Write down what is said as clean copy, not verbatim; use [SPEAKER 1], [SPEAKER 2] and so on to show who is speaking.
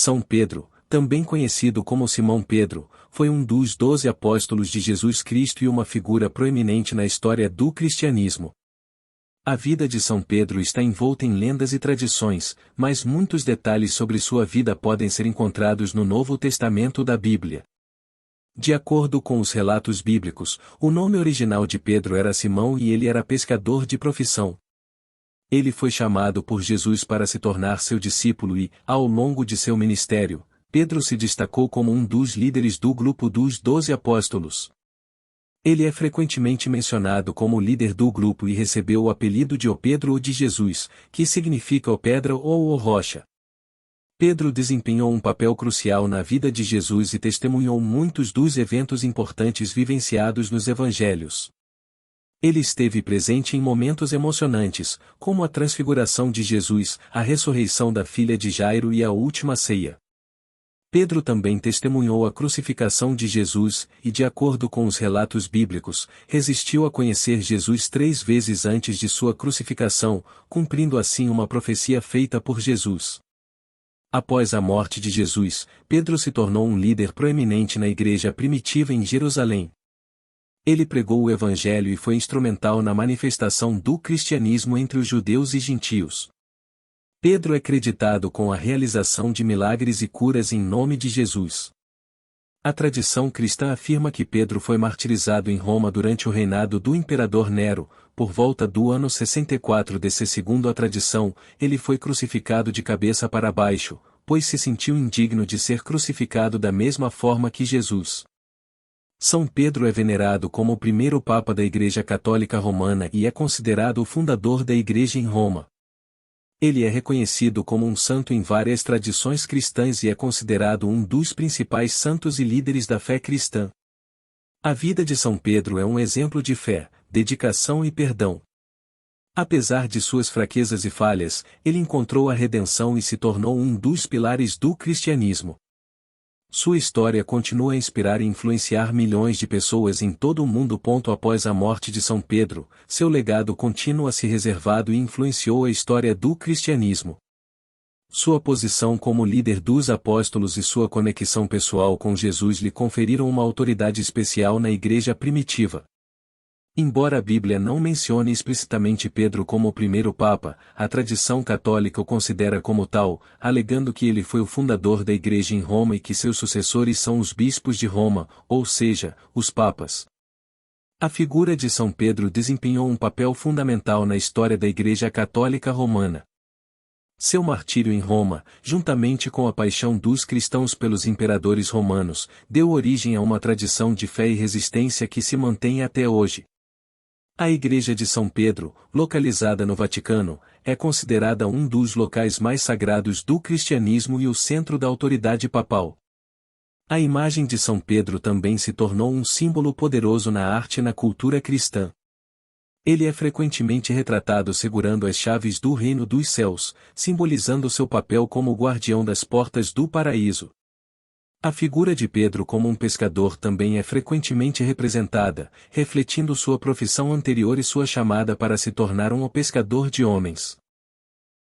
[SPEAKER 1] São Pedro, também conhecido como Simão Pedro, foi um dos 12 apóstolos de Jesus Cristo e uma figura proeminente na história do cristianismo. A vida de São Pedro está envolta em lendas e tradições, mas muitos detalhes sobre sua vida podem ser encontrados no Novo Testamento da Bíblia. De acordo com os relatos bíblicos, o nome original de Pedro era Simão e ele era pescador de profissão. Ele foi chamado por Jesus para se tornar seu discípulo e, ao longo de seu ministério, Pedro se destacou como um dos líderes do grupo dos 12 apóstolos. Ele é frequentemente mencionado como líder do grupo e recebeu o apelido de O Pedro ou de Jesus, que significa o pedra ou o rocha. Pedro desempenhou um papel crucial na vida de Jesus e testemunhou muitos dos eventos importantes vivenciados nos evangelhos. Ele esteve presente em momentos emocionantes, como a transfiguração de Jesus, a ressurreição da filha de Jairo e a última ceia. Pedro também testemunhou a crucificação de Jesus e, de acordo com os relatos bíblicos, resistiu a conhecer Jesus 3 vezes antes de sua crucificação, cumprindo assim uma profecia feita por Jesus. Após a morte de Jesus, Pedro se tornou um líder proeminente na igreja primitiva em Jerusalém. Ele pregou o Evangelho e foi instrumental na manifestação do cristianismo entre os judeus e gentios. Pedro é creditado com a realização de milagres e curas em nome de Jesus. A tradição cristã afirma que Pedro foi martirizado em Roma durante o reinado do imperador Nero, por volta do ano 64 d.C. Segundo a tradição, ele foi crucificado de cabeça para baixo, pois se sentiu indigno de ser crucificado da mesma forma que Jesus. São Pedro é venerado como o primeiro Papa da Igreja Católica Romana e é considerado o fundador da Igreja em Roma. Ele é reconhecido como um santo em várias tradições cristãs e é considerado um dos principais santos e líderes da fé cristã. A vida de São Pedro é um exemplo de fé, dedicação e perdão. Apesar de suas fraquezas e falhas, ele encontrou a redenção e se tornou um dos pilares do cristianismo. Sua história continua a inspirar e influenciar milhões de pessoas em todo o mundo. Após a morte de São Pedro, seu legado continua-se reservado e influenciou a história do cristianismo. Sua posição como líder dos apóstolos e sua conexão pessoal com Jesus lhe conferiram uma autoridade especial na igreja primitiva. Embora a Bíblia não mencione explicitamente Pedro como o primeiro Papa, a tradição católica o considera como tal, alegando que ele foi o fundador da Igreja em Roma e que seus sucessores são os bispos de Roma, ou seja, os papas. A figura de São Pedro desempenhou um papel fundamental na história da Igreja Católica Romana. Seu martírio em Roma, juntamente com a paixão dos cristãos pelos imperadores romanos, deu origem a uma tradição de fé e resistência que se mantém até hoje. A Igreja de São Pedro, localizada no Vaticano, é considerada um dos locais mais sagrados do cristianismo e o centro da autoridade papal. A imagem de São Pedro também se tornou um símbolo poderoso na arte e na cultura cristã. Ele é frequentemente retratado segurando as chaves do reino dos céus, simbolizando seu papel como guardião das portas do paraíso. A figura de Pedro como um pescador também é frequentemente representada, refletindo sua profissão anterior e sua chamada para se tornar um pescador de homens.